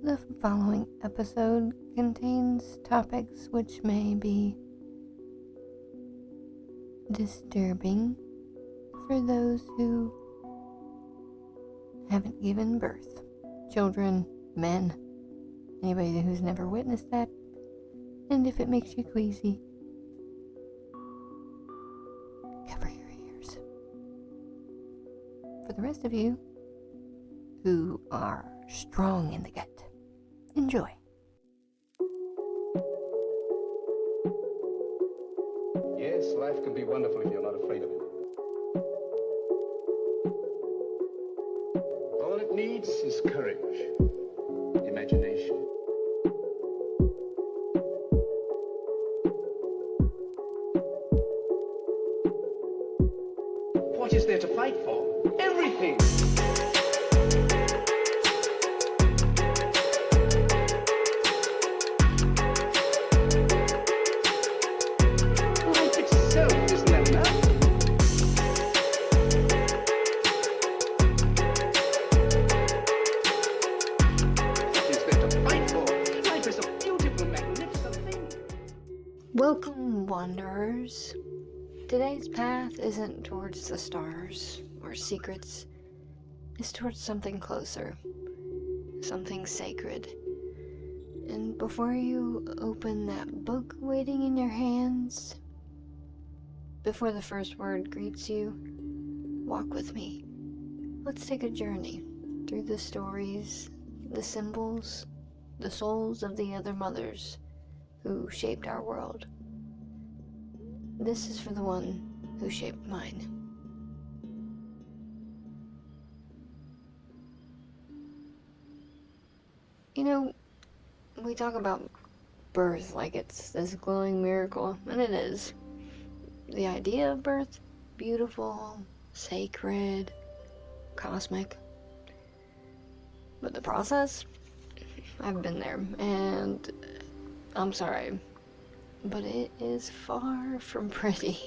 The following episode contains topics which may be disturbing for those who haven't given birth. Children, men, anybody who's never witnessed that. And if it makes you queasy, cover your ears. For the rest of you who are strong in the gut, enjoy. Yes, life can be wonderful if you're not afraid of it. All it needs is courage, imagination. What is there to fight for? Everything! Life itself, isn't that enough? What is there to fight for? Life is a beautiful, magnificent thing. Welcome, wanderers. Today's path isn't towards the stars or secrets. It's towards something closer, something sacred. And before you open that book waiting in your hands, before the first word greets you, walk with me. Let's take a journey through the stories, the symbols, the souls of the other mothers who shaped our world. This is for the one who shaped mine. You know, we talk about birth like it's this glowing miracle, and it is. The idea of birth, beautiful, sacred, cosmic. But the process, I've been there, and I'm sorry, but it is far from pretty.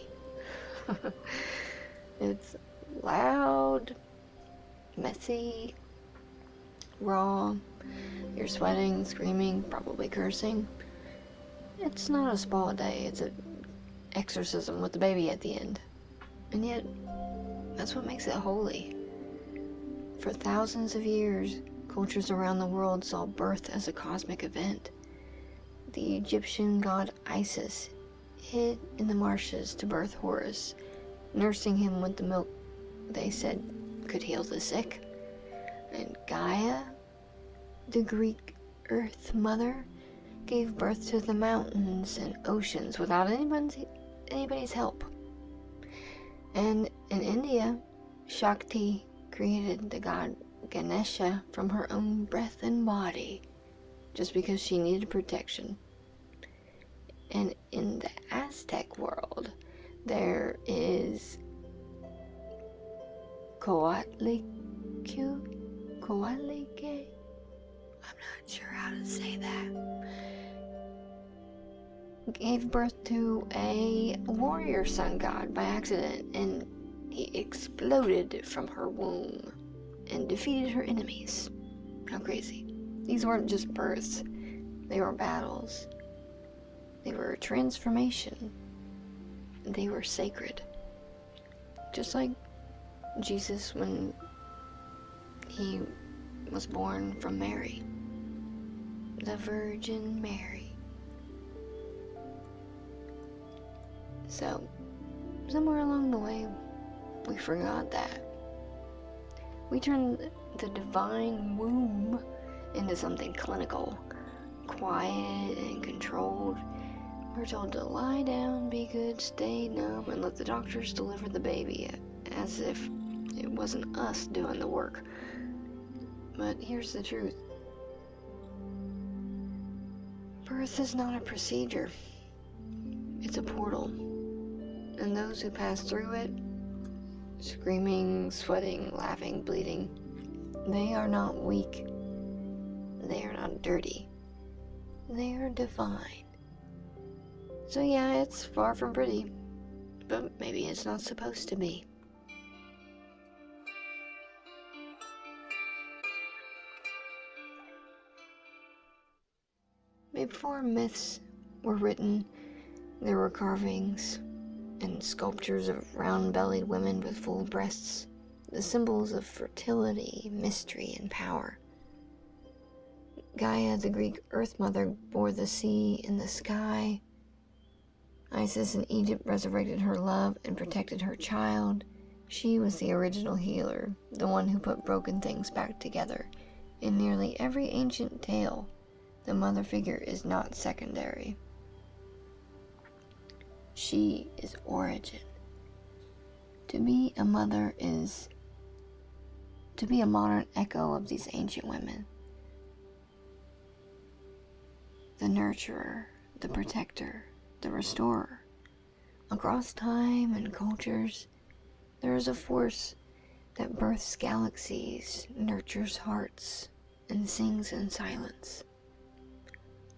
It's loud, messy, raw. You're sweating, screaming, probably cursing. It's not a spa day, it's an exorcism with the baby at the end. And yet, that's what makes it holy. For thousands of years, cultures around the world saw birth as a cosmic event. The Egyptian god Isis hid in the marshes to birth Horus, nursing him with the milk they said could heal the sick. And Gaia, the Greek Earth Mother, gave birth to the mountains and oceans without anybody's help. And in India, Shakti created the god Ganesha from her own breath and body, just because she needed protection. And in the Aztec world, there is Coatlicue? I'm not sure how to say that. Gave birth to a warrior sun god by accident, and he exploded from her womb and defeated her enemies. How crazy. These weren't just births, they were battles. They were a transformation. They were sacred. Just like Jesus when he was born from Mary, the Virgin Mary. So, somewhere along the way, we forgot that. We turned the divine womb into something clinical, quiet and controlled. We're told to lie down, be good, stay numb, and let the doctors deliver the baby, as if it wasn't us doing the work. But here's the truth. Birth is not a procedure. It's a portal. And those who pass through it, screaming, sweating, laughing, bleeding, they are not weak. They are not dirty. They are divine. So yeah, it's far from pretty, but maybe it's not supposed to be. Before myths were written, there were carvings and sculptures of round-bellied women with full breasts, the symbols of fertility, mystery, and power. Gaia, the Greek Earth Mother, bore the sea and the sky. Isis in Egypt resurrected her love and protected her child. She was the original healer, the one who put broken things back together. In nearly every ancient tale, the mother figure is not secondary. She is origin. To be a mother is to be a modern echo of these ancient women. The nurturer, the protector, the restorer. Across time and cultures, there is a force that births galaxies, nurtures hearts, and sings in silence,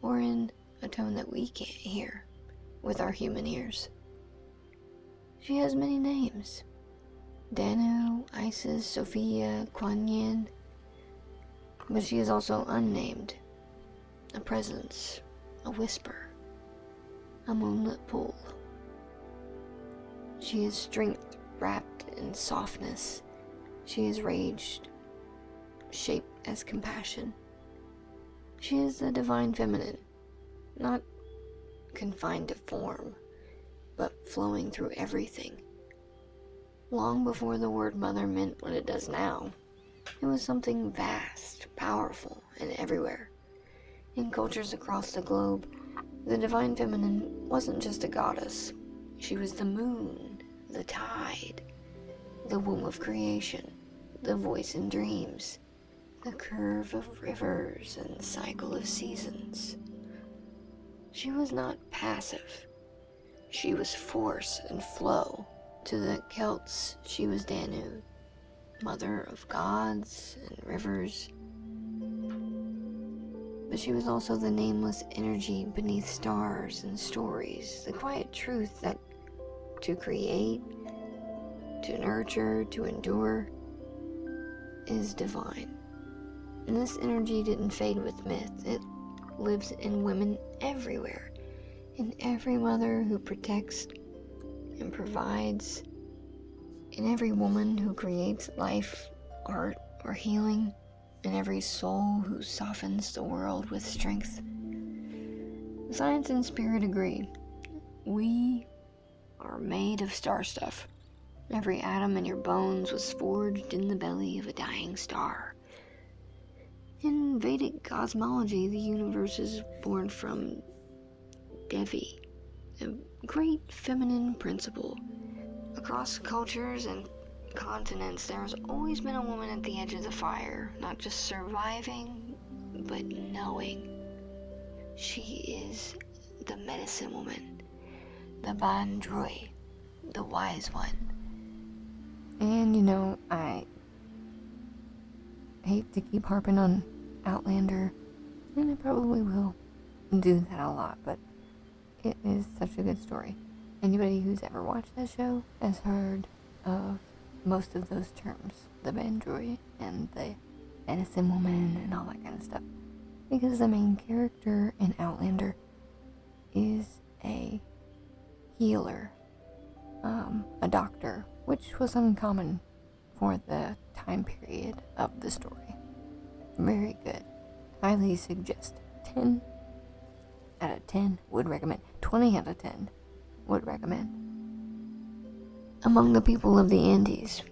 or in a tone that we can't hear with our human ears. She has many names: Danu, Isis, Sophia, Kuan Yin, but she is also unnamed, a presence, a whisper, a moonlit pool. She is strength wrapped in softness. She is rage shaped as compassion. She is the divine feminine, not confined to form, but flowing through everything. Long before the word mother meant what it does now, it was something vast, powerful, and everywhere. In cultures across the globe, the divine feminine wasn't just a goddess. She was the moon, the tide, the womb of creation, the voice in dreams, the curve of rivers and cycle of seasons. She was not passive. She was force and flow. To the Celts, she was Danu, mother of gods and rivers. But she was also the nameless energy beneath stars and stories, the quiet truth that to create, to nurture, to endure, is divine. And this energy didn't fade with myth. It lives in women everywhere, in every mother who protects and provides, in every woman who creates life, art, or healing, in every soul who softens the world with strength. Science and spirit agree. We are made of star stuff. Every atom in your bones was forged in the belly of a dying star. In Vedic cosmology, the universe is born from Devi, a great feminine principle. Across cultures and continents, there has always been a woman at the edge of the fire, not just surviving, but knowing. She is the medicine woman, the Bandroi, the wise one. And I hate to keep harping on Outlander, and I probably will do that a lot, but it is such a good story. Anybody who's ever watched that show has heard of most of those terms, the Bandroi and the medicine woman and all that kind of stuff, because the main character in Outlander is a healer, a doctor, which was uncommon for the time period of the story. Very good. Highly suggest. 10 out of 10 would recommend. 20 out of 10 would recommend. Among the people of the Andes,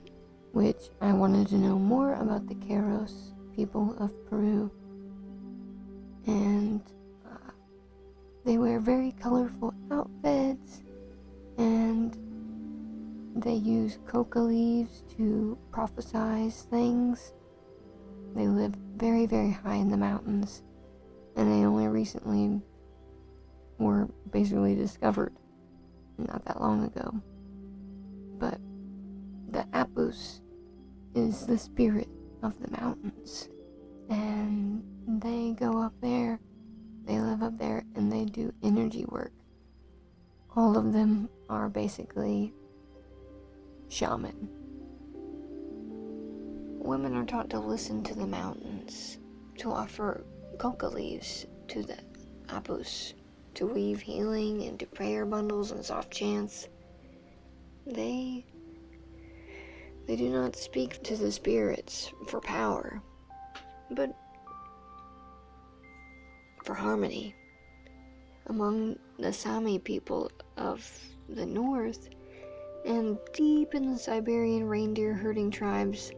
which I wanted to know more about the Queros people of Peru, and they wear very colorful outfits, and they use coca leaves to prophesize things. They live very, very high in the mountains, and they only recently were basically discovered not that long ago. But the Apus is the spirit of the mountains, and they go up there, they live up there, and they do energy work. All of them are basically shaman. Women are taught to listen to the mountains, to offer coca leaves to the apus, to weave healing into prayer bundles and soft chants. They do not speak to the spirits for power, but for harmony. Among the Sami people of the north, and deep in the Siberian reindeer herding tribes,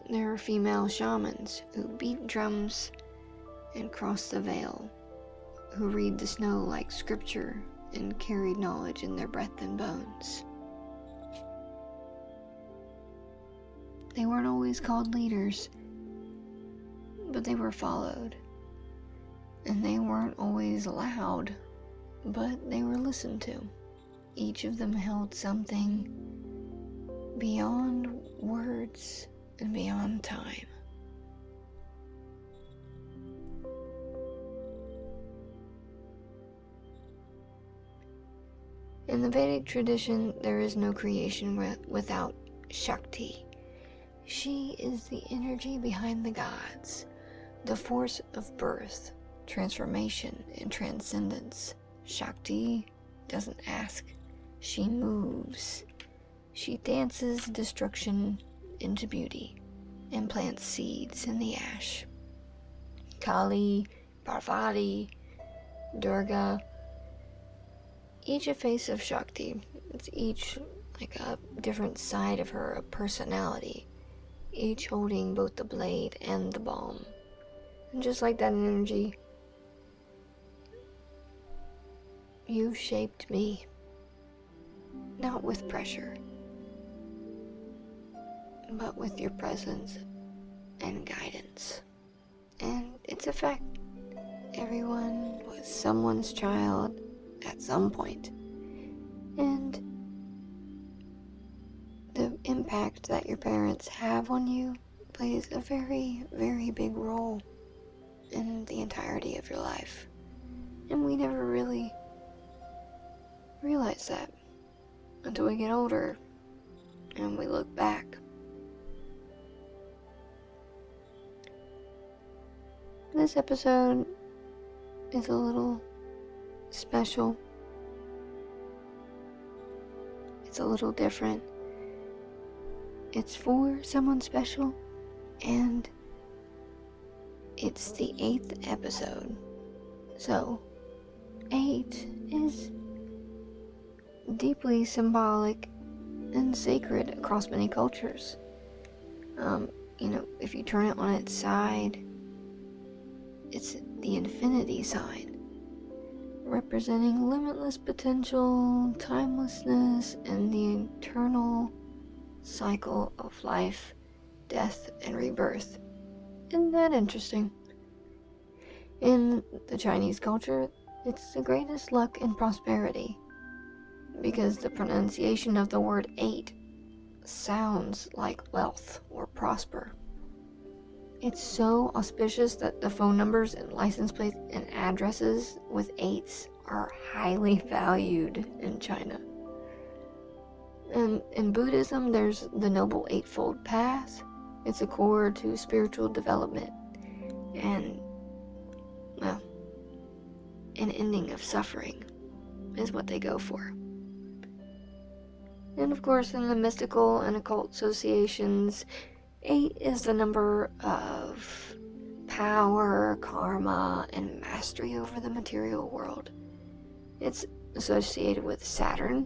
there are female shamans who beat drums and cross the veil, who read the snow like scripture and carried knowledge in their breath and bones. They weren't always called leaders, but they were followed. And they weren't always loud, but they were listened to. Each of them held something beyond words and beyond time. In the Vedic tradition, there is no creation without Shakti. She is the energy behind the gods, the force of birth, transformation, and transcendence. Shakti doesn't ask, she moves. She dances destruction into beauty and plants seeds in the ash. Kali, Parvati, Durga, each a face of Shakti. It's each like a different side of her, a personality, each holding both the blade and the balm. And just like that energy, you shaped me, not with pressure, but with your presence and guidance. And it's a fact. Everyone was someone's child at some point. And the impact that your parents have on you plays a very, very big role in the entirety of your life. And we never really realize that until we get older and we look back. This episode is a little special. It's a little different. It's for someone special, and it's the 8th episode. So, 8 is deeply symbolic and sacred across many cultures. If you turn it on its side, it's the infinity sign, representing limitless potential, timelessness, and the eternal cycle of life, death, and rebirth. Isn't that interesting? In the Chinese culture, it's the greatest luck and prosperity, because the pronunciation of the word 8 sounds like wealth or prosper. It's so auspicious that the phone numbers and license plates and addresses with 8s are highly valued in China. And in Buddhism, there's the Noble Eightfold Path. It's a core to spiritual development and, well, an ending of suffering is what they go for. And of course, in the mystical and occult associations, 8 is the number of power, karma, and mastery over the material world. It's associated with Saturn,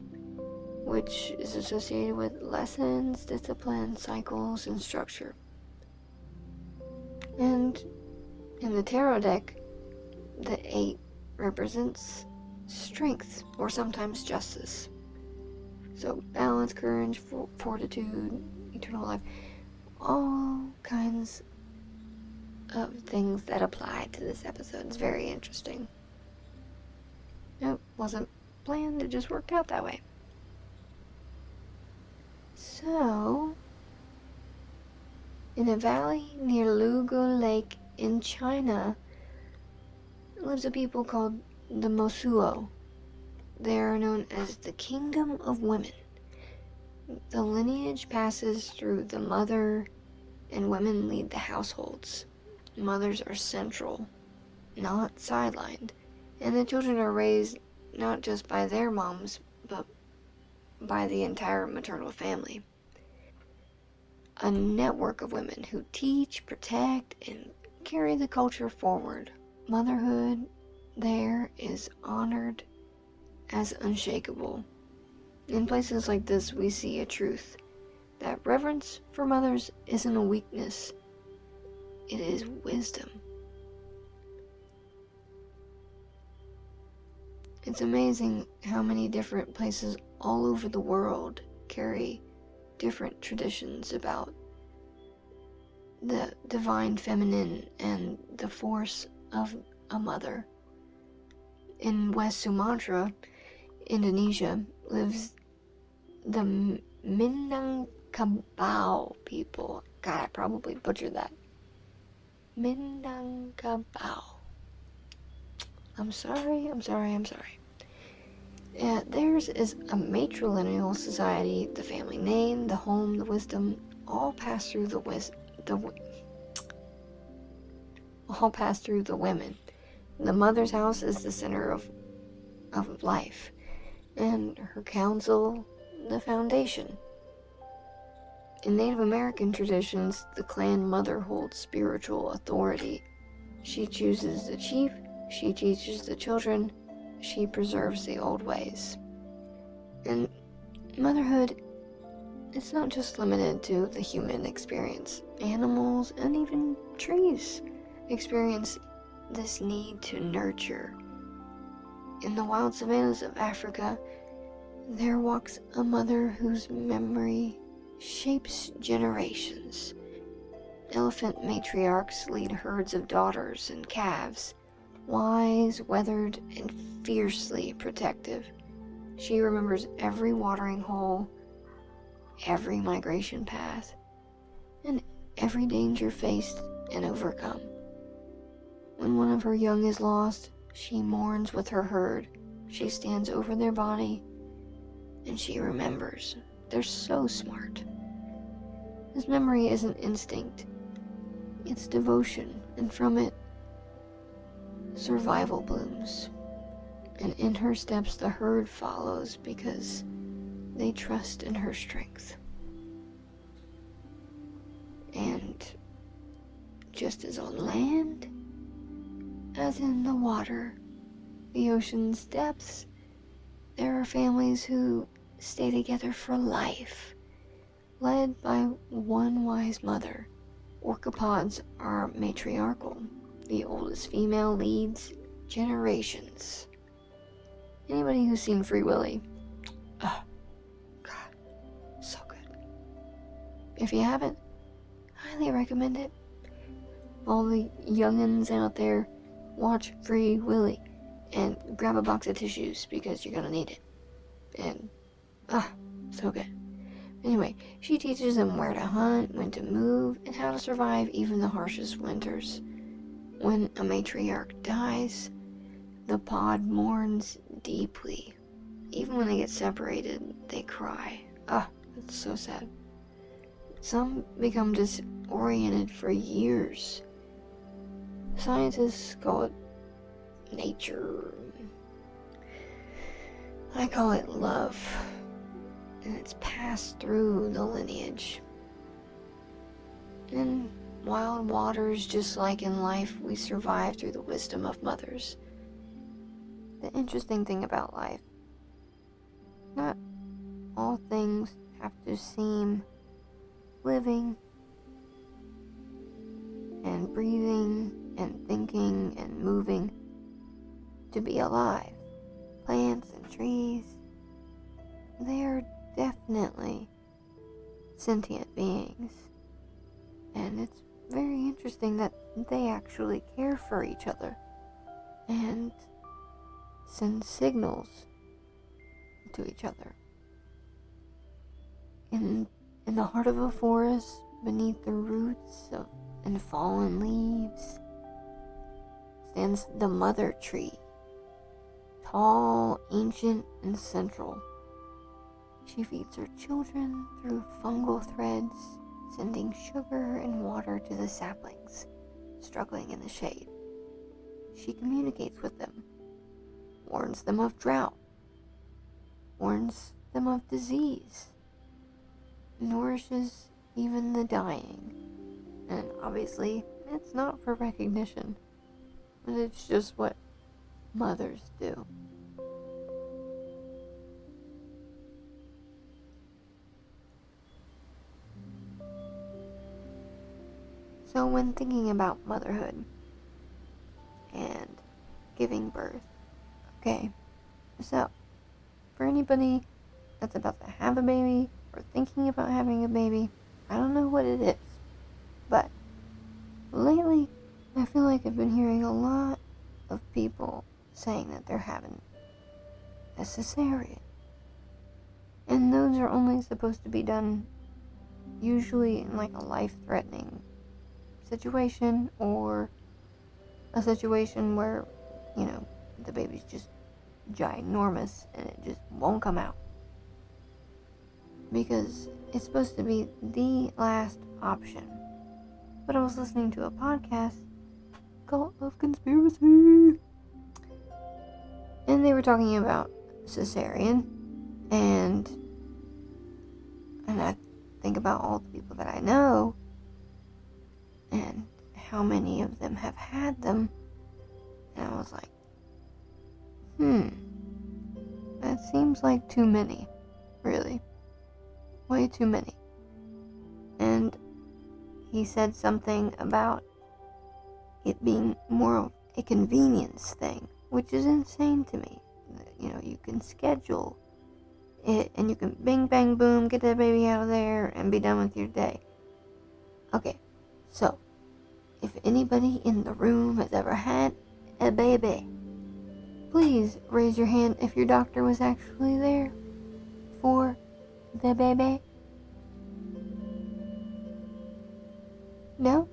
which is associated with lessons, discipline, cycles, and structure. And in the tarot deck, the 8 represents strength, or sometimes justice. So balance, courage, fortitude, eternal life, all kinds of things that apply to this episode. It's very interesting. It wasn't planned, it just worked out that way. So, in a valley near Lugu Lake in China lives a people called the Mosuo. They are known as the Kingdom of Women. The lineage passes through the mother, and women lead the households. Mothers are central not sidelined. And the children are raised not just by their moms, but by the entire maternal family. A network of women who teach, protect, and carry the culture forward. Motherhood there is honored as unshakable. In places like this, we see a truth that reverence for mothers isn't a weakness, it is wisdom. It's amazing how many different places all over the world carry different traditions about the divine feminine and the force of a mother. In West Sumatra, Indonesia, lives the Minangkabau people. God, I probably butchered that. Minangkabau. I'm sorry. Theirs is a matrilineal society. The family name, the home, the wisdom, all pass through the women. The mother's house is the center of life, and her council, the foundation. In Native American traditions, the clan mother holds spiritual authority. She chooses the chief, she teaches the children, she preserves the old ways. And motherhood, it's not just limited to the human experience. Animals and even trees experience this need to nurture. In the wild savannas of Africa, there walks a mother whose memory shapes generations. Elephant matriarchs lead herds of daughters and calves, wise, weathered, and fiercely protective. She remembers every watering hole, every migration path, and every danger faced and overcome. When one of her young is lost, she mourns with her herd. She stands over their body, and she remembers. They're so smart. This memory isn't instinct. It's devotion, and from it, survival blooms. And in her steps, the herd follows because they trust in her strength. And just as on land, as in the water, the ocean's depths, there are families who stay together for life, led by one wise mother. Orcapods are matriarchal. The oldest female leads generations. Anybody who's seen Free Willy? Oh, God, so good. If you haven't, highly recommend it. All the youngins out there, watch Free Willy and grab a box of tissues because you're gonna need it. And, so good. Anyway, she teaches them where to hunt, when to move, and how to survive even the harshest winters. When a matriarch dies, the pod mourns deeply. Even when they get separated, they cry. It's so sad. Some become disoriented for years. Scientists call it nature. I call it love. And it's passed through the lineage. In wild waters, just like in life, we survive through the wisdom of mothers. The interesting thing about life, not all things have to seem living and breathing and thinking and moving to be alive. Plants and trees, they are definitely sentient beings. And it's very interesting that they actually care for each other and send signals to each other. In the heart of a forest, beneath the roots and fallen leaves, stands the mother tree, tall, ancient, and central. She feeds her children through fungal threads, sending sugar and water to the saplings struggling in the shade. she communicates with them, warns them of drought, warns them of disease, nourishes even the dying. And obviously, it's not for recognition, but it's just what mothers do. So when thinking about motherhood and giving birth, okay, so for anybody that's about to have a baby or thinking about having a baby, I don't know what it is, but lately I feel like I've been hearing a lot of people saying that they're having a cesarean. And those are only supposed to be done usually in like a life-threatening situation, or a situation where, the baby's just ginormous and it just won't come out. Because it's supposed to be the last option. But I was listening to a podcast called Of Conspiracy, and they were talking about cesarean, and I think about all the people that I know and how many of them have had them, and I was like, that seems like too many, really, way too many. And he said something about it being more of a convenience thing, which is insane to me. You can schedule it and you can bing bang boom, get that baby out of there and be done with your day. Okay, so if anybody in the room has ever had a baby, please raise your hand if your doctor was actually there for the baby. No?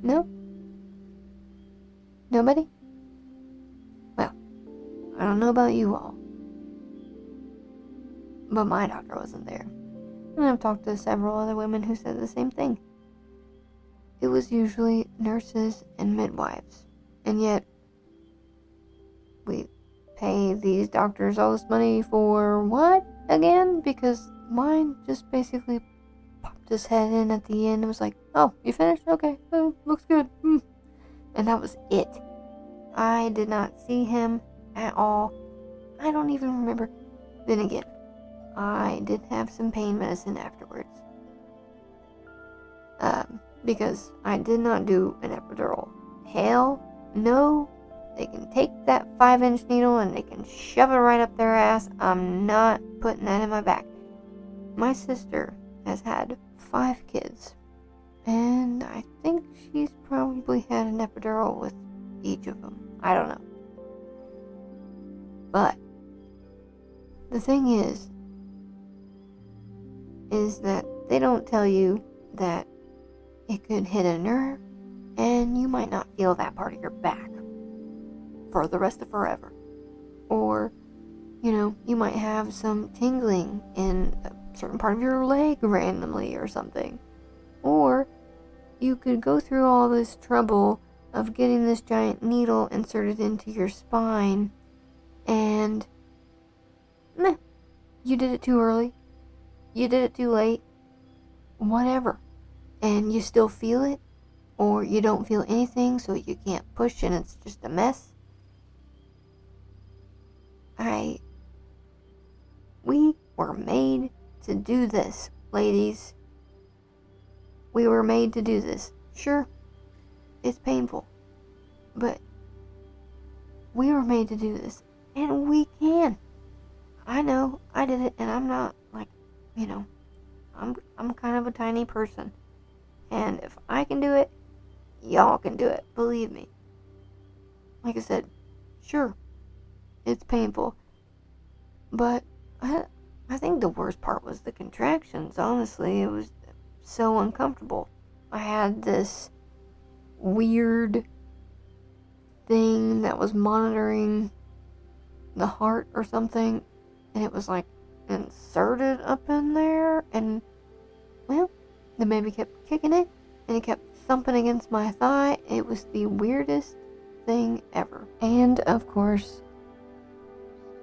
No? Nobody? Well, I don't know about you all, but my doctor wasn't there. And I've talked to several other women who said the same thing. It was usually nurses and midwives. And yet, we pay these doctors all this money for what again? Because mine just basically popped his head in at the end and was like, "Oh, you finished? Okay, looks good." And that was it. I did not see him at all. I don't even remember. Then again, I did have some pain medicine afterwards. Because I did not do an epidural. Hell no. They can take that 5-inch needle and they can shove it right up their ass. I'm not putting that in my back. My sister has had 5 kids, and I think she's probably had an epidural with each of them. I don't know. But the thing is that they don't tell you that it could hit a nerve and you might not feel that part of your back for the rest of forever. Or, you might have some tingling in a certain part of your leg randomly or something. Or you could go through all this trouble of getting this giant needle inserted into your spine and you did it too early, you did it too late, whatever, and you still feel it, or you don't feel anything, so you can't push and it's just a mess. We were made to do this, ladies. We were made to do this. Sure, it's painful, but we were made to do this, and we can. I know, I did it, and I'm not like, I'm kind of a tiny person, and if I can do it, y'all can do it, believe me. Like I said, sure, it's painful, but I think the worst part was the contractions, honestly. It was so uncomfortable. I had this weird thing that was monitoring the heart or something, and it was like inserted up in there, and well, the baby kept kicking it, and it kept thumping against my thigh. It was the weirdest thing ever. And of course,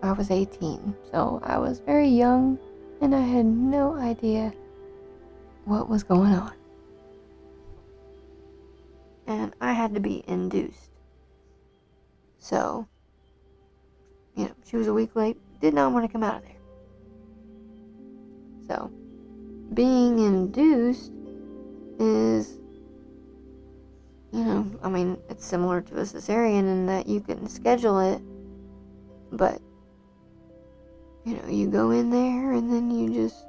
I was 18, so I was very young, and I had no idea what was going on. And I had to be induced. So, she was a week late, did not want to come out of there. So, being induced is, it's similar to a cesarean in that you can schedule it, but, you go in there and then you just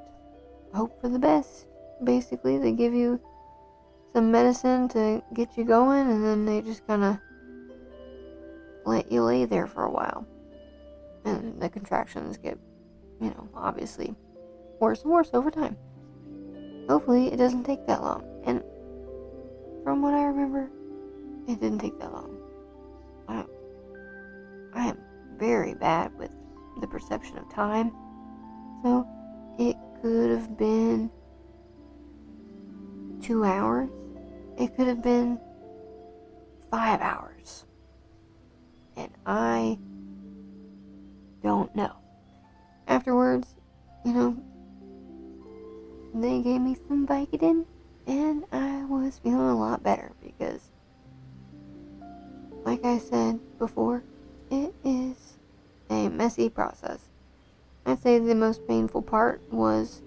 hope for the best. Basically, they give you some medicine to get you going, and then they just kind of let you lay there for a while. And the contractions get, obviously worse and worse over time. Hopefully, it doesn't take that long. And from what I remember, it didn't take that long. I am very bad with the perception of time. So, it could have been 2 hours. It could have been 5 hours. And I don't know. Afterwards, they gave me some Vicodin, and I was feeling a lot better because, like I said before, it is a messy process. I'd say the most painful part was,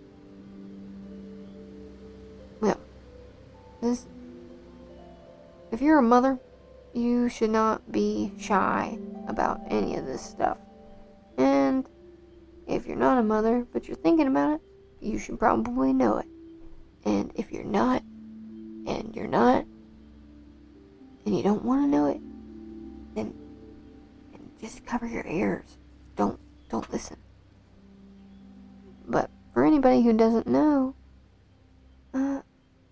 if you're a mother, you should not be shy about any of this stuff. And if you're not a mother, but you're thinking about it, you should probably know it. And if you're not, and you don't want to know it, then just cover your ears. Don't listen. But for anybody who doesn't know,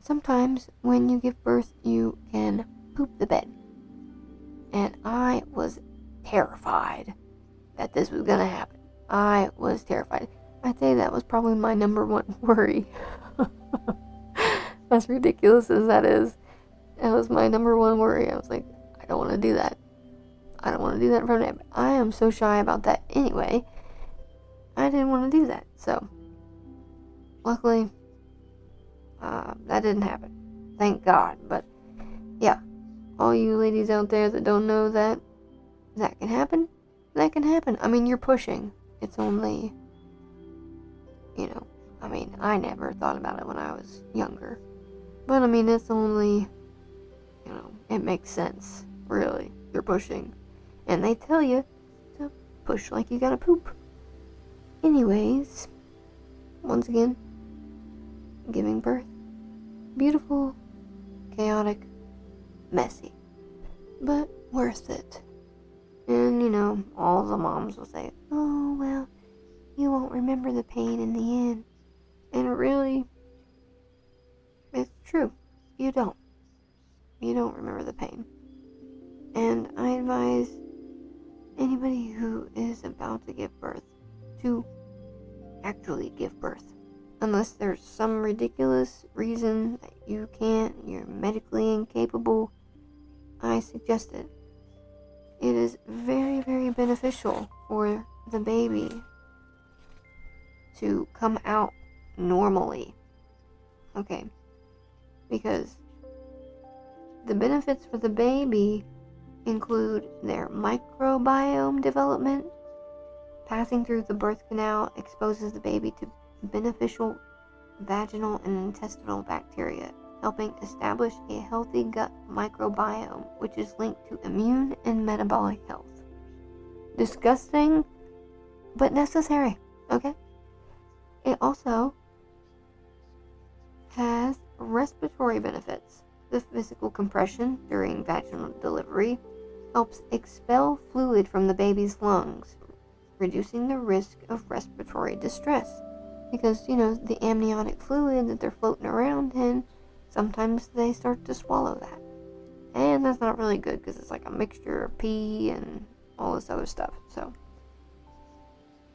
sometimes when you give birth, you can poop the bed. And I was terrified that this was going to happen. I was terrified. I'd say that was probably my number one worry. As ridiculous as that is, that was my number one worry. I was like, I don't want to do that. I don't want to do that in front of anybody. I am so shy about that anyway. I didn't want to do that. So, luckily, that didn't happen. Thank God. But, yeah, all you ladies out there that don't know that can happen, that can happen. I mean, you're pushing. It's only, I never thought about it when I was younger. But, it's only, it makes sense, really. You're pushing. And they tell you to push like you gotta poop. Anyways, once again, giving birth. Beautiful, chaotic, messy, but worth it. And, all the moms will say, oh, well, you won't remember the pain in the end. And really, it's true. You don't. You don't remember the pain. And I advise anybody who is about to give birth to actually give birth. Unless there's some ridiculous reason that you can't, you're medically incapable, I suggest it. It is very, very beneficial for the baby to come out normally. Okay? Because the benefits for the baby include their microbiome development. Passing through the birth canal exposes the baby to beneficial vaginal and intestinal bacteria, helping establish a healthy gut microbiome, which is linked to immune and metabolic health. Disgusting, but necessary, okay? It also has respiratory benefits. The physical compression during vaginal delivery helps expel fluid from the baby's lungs, reducing the risk of respiratory distress. Because, the amniotic fluid that they're floating around in, sometimes they start to swallow that. And that's not really good because it's like a mixture of pee and all this other stuff. So,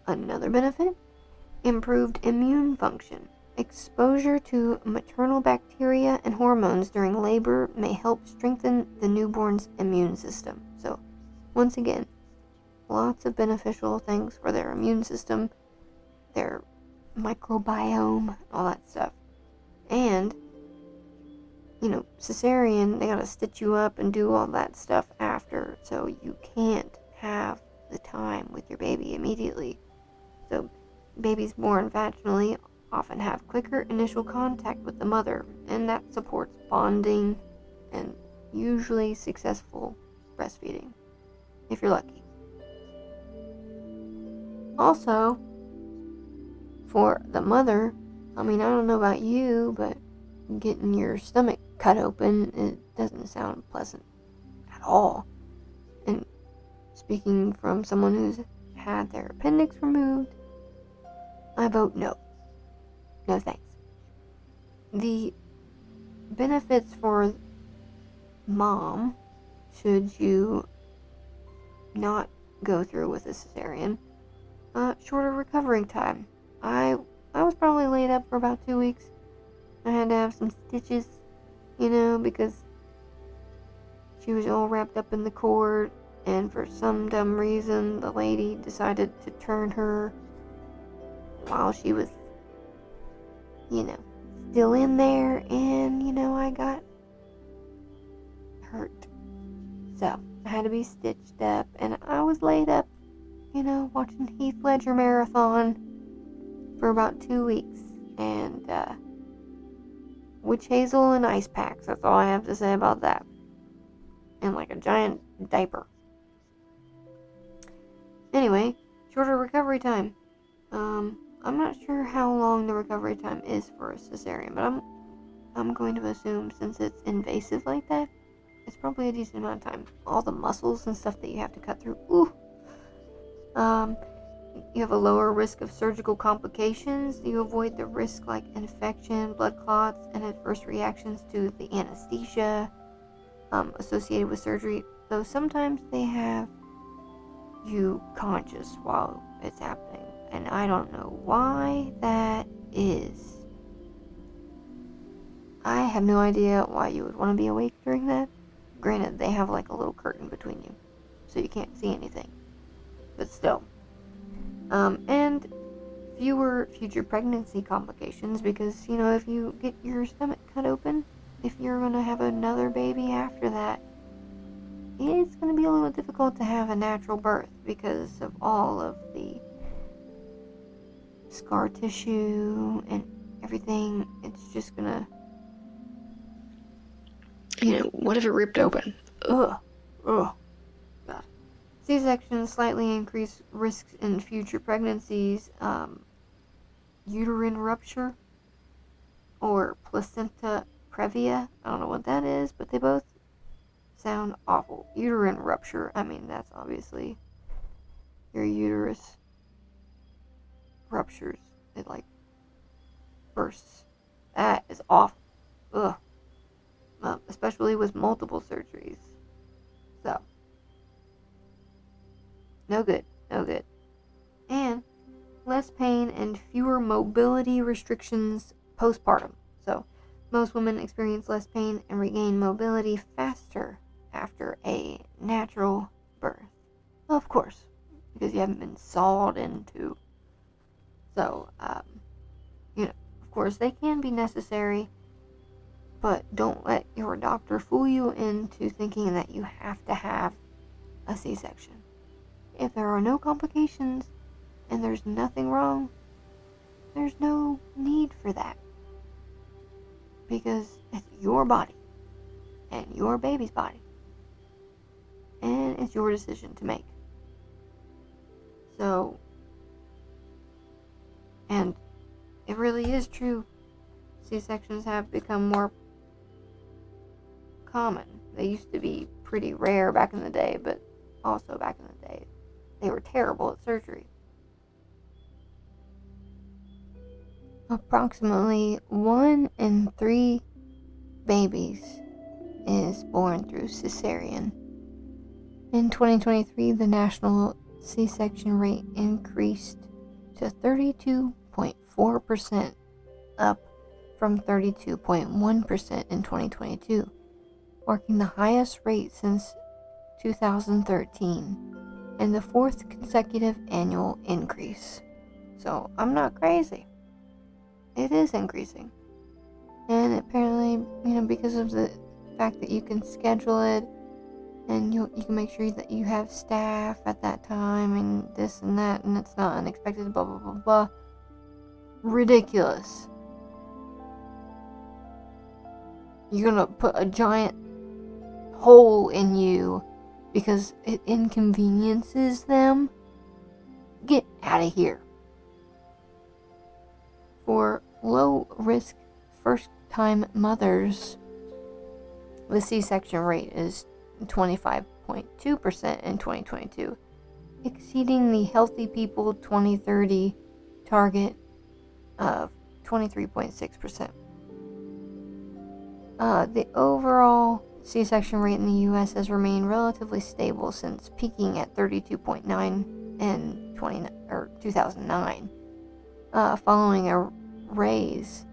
another benefit, improved immune function. Exposure to maternal bacteria and hormones during labor may help strengthen the newborn's immune system. So, once again, lots of beneficial things for their immune system, their microbiome, all that stuff. And, cesarean, they gotta stitch you up and do all that stuff after, so you can't have the time with your baby immediately. So, babies born vaginally often have quicker initial contact with the mother, and that supports bonding and usually successful breastfeeding, if you're lucky. Also, for the mother, I don't know about you, but getting your stomach cut open, it doesn't sound pleasant at all. And speaking from someone who's had their appendix removed, I vote no. No thanks. The benefits for mom, should you not go through with a cesarean, shorter recovery time. I was probably laid up for about 2 weeks. I had to have some stitches, because she was all wrapped up in the cord, and for some dumb reason, the lady decided to turn her while she was, still in there, and, I got hurt. So, I had to be stitched up, and I was laid up, watching Heath Ledger marathon for about 2 weeks, and, witch hazel and ice packs, that's all I have to say about that. And like a giant diaper. Anyway, shorter recovery time. I'm not sure how long the recovery time is for a cesarean, but I'm going to assume, since it's invasive like that, it's probably a decent amount of time. All the muscles and stuff that you have to cut through. Ooh. You have a lower risk of surgical complications. You avoid the risk like infection, blood clots, and adverse reactions to the anesthesia associated with surgery. Though sometimes they have you conscious while it's happening, and I don't know why that is. I have no idea why you would want to be awake during that. Granted, they have like a little curtain between you, so you can't see anything. But still. And fewer future pregnancy complications, because, if you get your stomach cut open, if you're going to have another baby after that, it's going to be a little difficult to have a natural birth because of all of the scar tissue and everything. It's just going to, What if it ripped open? Ugh. God. C-sections slightly increase risks in future pregnancies. Uterine rupture or placenta previa. I don't know what that is, but they both sound awful. Uterine rupture, that's obviously your uterus ruptures. It bursts. That is awful. Ugh. Especially with multiple surgeries. So, no good. And less pain and fewer mobility restrictions postpartum. So, most women experience less pain and regain mobility faster after a natural birth. Of course, because you haven't been sawed into. So, of course, they can be necessary, but don't let your doctor fool you into thinking that you have to have a C-section. If there are no complications and there's nothing wrong, there's no need for that. Because it's your body and your baby's body. And it's your decision to make. So, and it really is true. C-sections have become more common. They used to be pretty rare back in the day, but also back in the day, they were terrible at surgery. Approximately 1 in 3 babies is born through cesarean. In 2023, the national C-section rate increased to 32.4%, up from 32.1% in 2022, marking the highest rate since 2013 and the fourth consecutive annual increase. So I'm not crazy. It is increasing. And apparently, because of the fact that you can schedule it and you can make sure that you have staff at that time and this and that, and it's not unexpected, blah, blah, blah, blah. Ridiculous. You're gonna put a giant hole in you because it inconveniences them? Get out of here. For low-risk first-time mothers, the C-section rate is 25.2% in 2022, exceeding the Healthy People 2030 target of 23.6%. The overall C-section rate in the U.S. has remained relatively stable since peaking at 32.9 in 2009, following a raise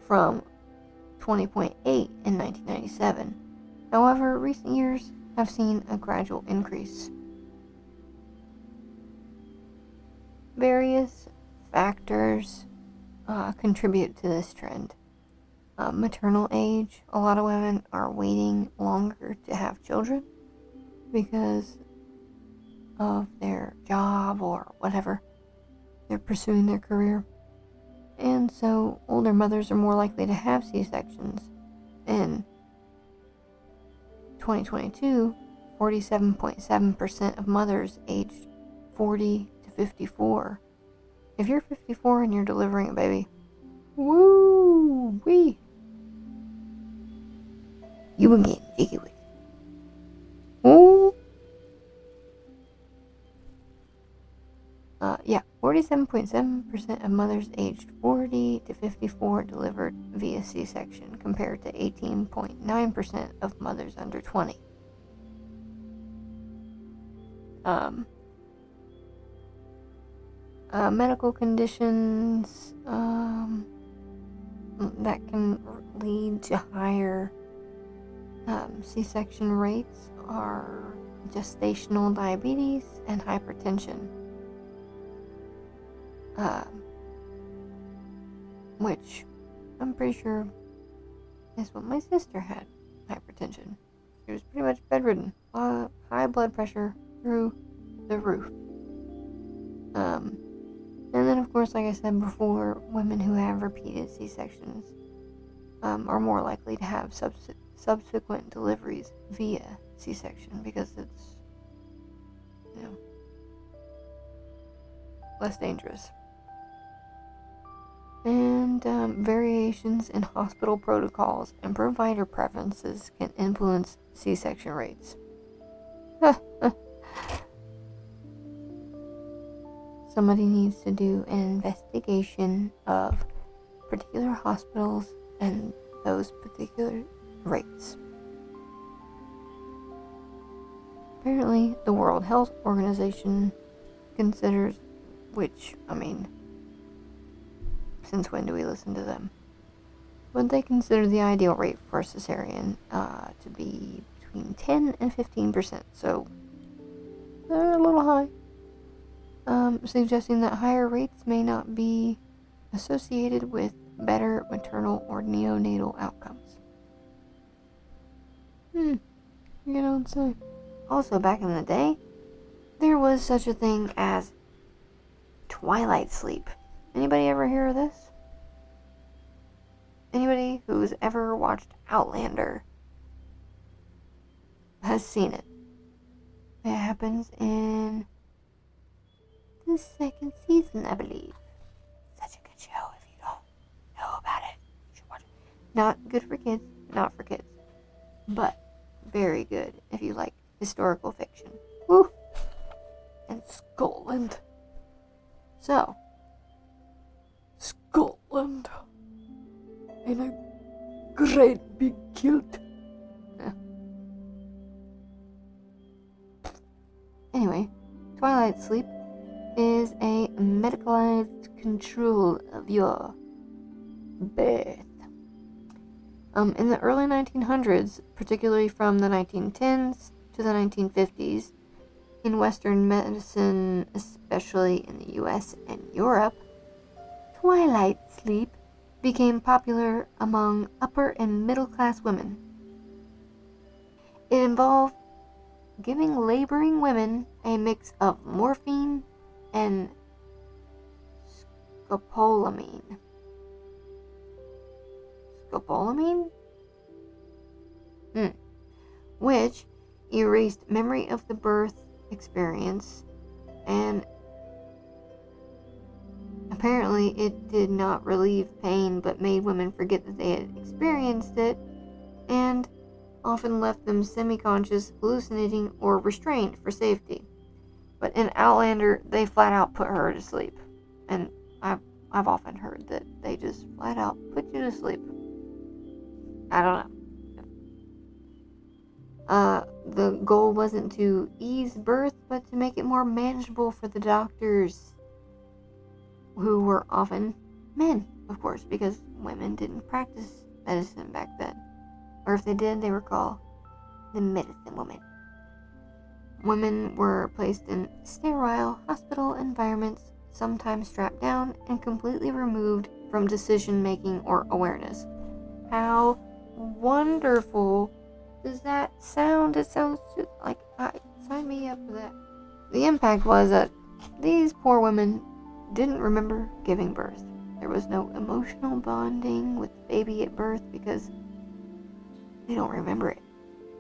from 20.8 in 1997. However, recent years have seen a gradual increase. Various factors contribute to this trend. Maternal age. A lot of women are waiting longer to have children because of their job or whatever. They're pursuing their career. And so older mothers are more likely to have C-sections. In 2022, 47.7% of mothers aged 40 to 54. If you're 54 and you're delivering a baby, woo-wee, you were getting jiggy with it. Ooh. 47.7% of mothers aged 40 to 54 delivered via C-section, compared to 18.9% of mothers under 20. Medical conditions that can lead to higher C-section rates are gestational diabetes and hypertension. Which I'm pretty sure is what my sister had, hypertension. She was pretty much bedridden, high blood pressure through the roof. And then, of course, like I said before, women who have repeated C-sections are more likely to have subsequent deliveries via C-section because it's, less dangerous. And variations in hospital protocols and provider preferences can influence C-section rates. Somebody needs to do an investigation of particular hospitals and those particular rates. Apparently, the World Health Organization considers, since when do we listen to them? But they consider the ideal rate for a cesarean to be between 10 and 15%, so they're a little high. Suggesting that higher rates may not be associated with better maternal or neonatal outcomes. So. Also, back in the day, there was such a thing as twilight sleep. Anybody ever hear of this? Anybody who's ever watched Outlander has seen it. It happens in the second season, I believe. Such a good show. If you don't know about it, you should watch it. Not good for kids, not for kids, but very good if you like historical fiction. Woo! And Scotland. So, Scotland in a great big kilt. Anyway, twilight sleep is a medicalized control of your birth. In the early 1900s, particularly from the 1910s to the 1950s, in Western medicine, especially in the US and Europe, twilight sleep became popular among upper and middle class women. It involved giving laboring women a mix of morphine and scopolamine. Scopolamine? Which erased memory of the birth experience, and apparently it did not relieve pain but made women forget that they had experienced it, and often left them semi-conscious, hallucinating, or restrained for safety. But in Outlander, they flat out put her to sleep. And I've often heard that they just flat out put you to sleep. I don't know. The goal wasn't to ease birth, but to make it more manageable for the doctors, who were often men, of course, because women didn't practice medicine back then. Or if they did, they were called the medicine woman. Women were placed in sterile hospital environments, sometimes strapped down and completely removed from decision-making or awareness. How wonderful does that sound? It sounds just like, sign me up for that. The impact was that these poor women didn't remember giving birth. There was no emotional bonding with the baby at birth because they don't remember it.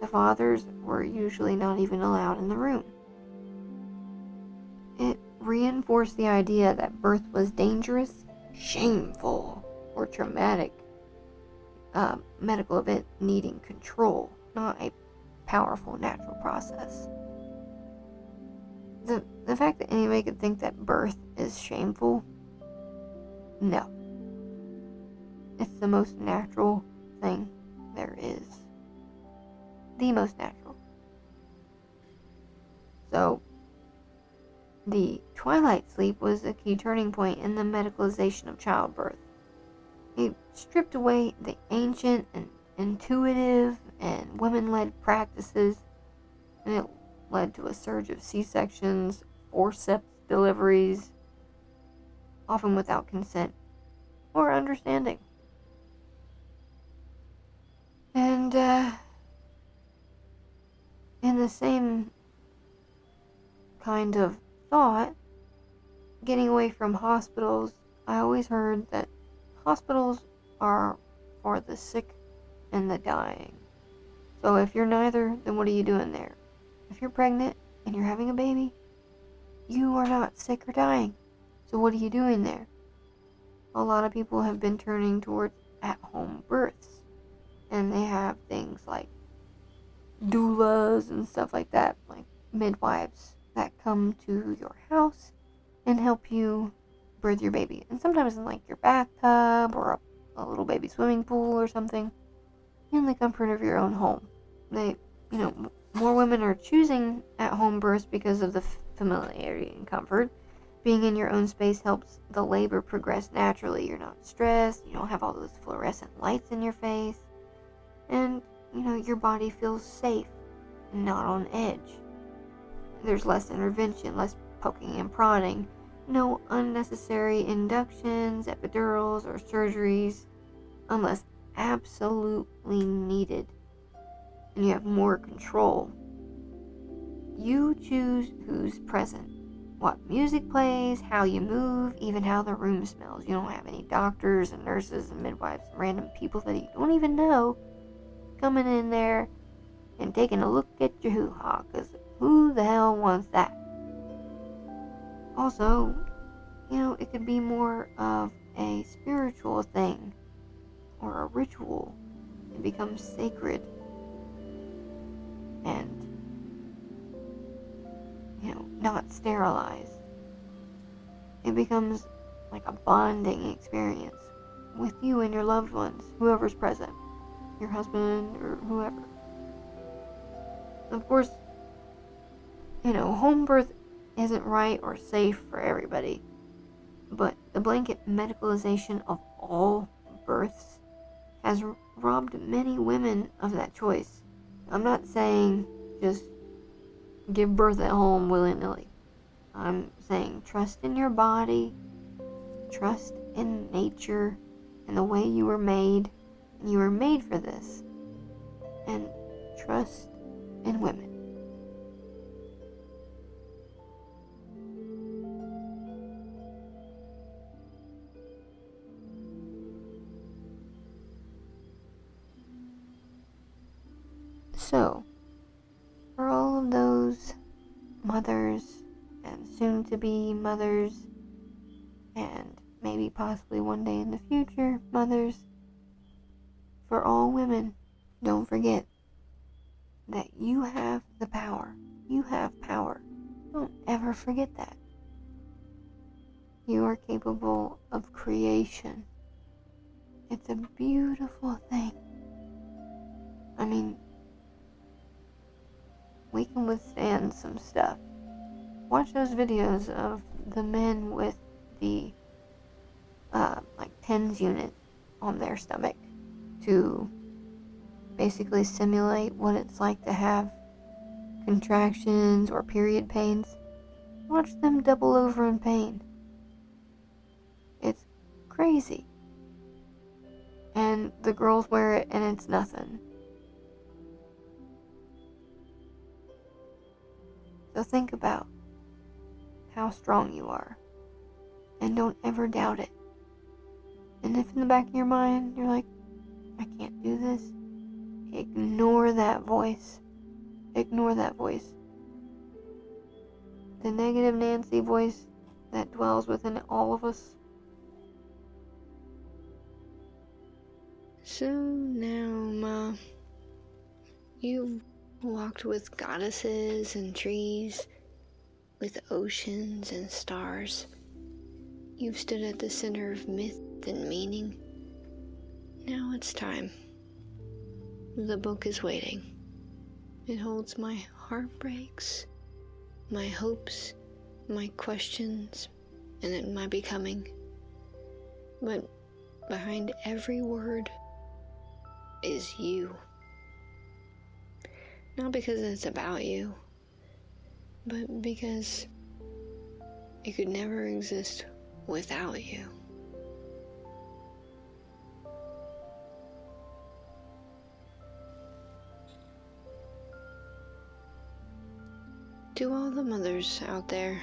The fathers were usually not even allowed in the room. It reinforced the idea that birth was dangerous, shameful, or traumatic medical event needing control, not a powerful natural process. The fact that anybody could think that birth is shameful, no. It's the most natural thing there is. The most natural. So, the twilight sleep was a key turning point in the medicalization of childbirth. It stripped away the ancient and intuitive and women-led practices, and it led to a surge of C-sections, forceps deliveries, often without consent or understanding. And, in the same kind of thought, getting away from hospitals, I always heard that hospitals are for the sick and the dying. So if you're neither, then what are you doing there? If you're pregnant and you're having a baby, you are not sick or dying. So what are you doing there? A lot of people have been turning towards at-home births. And they have things like doulas and stuff like that, like midwives that come to your house and help you birth your baby. And sometimes in like your bathtub or a little baby swimming pool or something, in the comfort of your own home. More women are choosing at-home births because of the familiarity and comfort. Being in your own space helps the labor progress naturally. You're not stressed, you don't have all those fluorescent lights in your face, and your body feels safe and not on edge. There's less intervention, less poking and prodding, no unnecessary inductions, epidurals, or surgeries unless absolutely needed, and you have more control. You choose who's present, what music plays, how you move, even how the room smells. You don't have any doctors and nurses and midwives and random people that you don't even know coming in there and taking a look at your hoo-ha, because who the hell wants that? Also, it could be more of a spiritual thing or a ritual. It becomes sacred and, not sterilized. It becomes like a bonding experience with you and your loved ones, whoever's present, your husband or whoever. Of course, home birth isn't right or safe for everybody, but the blanket medicalization of all births has robbed many women of that choice. I'm not saying just give birth at home willy-nilly. I'm saying trust in your body, trust in nature, and the way you were made. And you were made for this. And trust in women. So, for all of those mothers and soon-to-be mothers, and maybe possibly one day in the future mothers, for all women, don't forget that you have the power. You have power. Don't ever forget that. You are capable of creation. It's a beautiful thing. I mean, we can withstand some stuff. Watch those videos of the men with the TENS unit on their stomach to basically simulate what it's like to have contractions or period pains. Watch them double over in pain. It's crazy. And the girls wear it and it's nothing. So think about how strong you are. And don't ever doubt it. And if in the back of your mind you're like, I can't do this, ignore that voice. Ignore that voice. The negative Nancy voice that dwells within all of us. So now, Ma, you've walked with goddesses and trees, with oceans and stars. You've stood at the center of myth and meaning. Now it's time. The book is waiting. It holds my heartbreaks, my hopes, my questions, and my becoming. But behind every word is you. Not because it's about you, but because it could never exist without you. To all the mothers out there,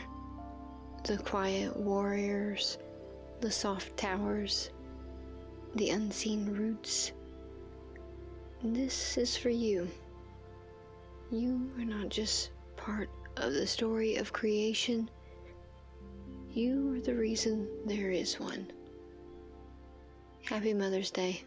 the quiet warriors, the soft towers, the unseen roots, this is for you. You are not just part of the story of creation. You are the reason there is one. Happy Mother's Day.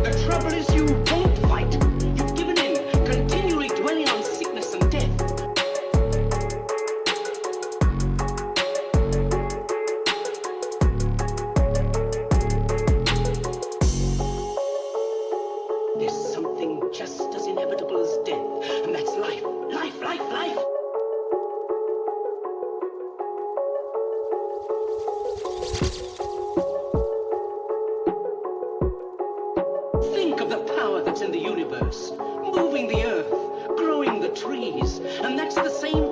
The trouble is you won't fight. You've given in, continually dwelling on sickness and death. There's something just as inevitable as death, and that's life, life, life, life. Think of the power that's in the universe, moving the earth, growing the trees, and that's the same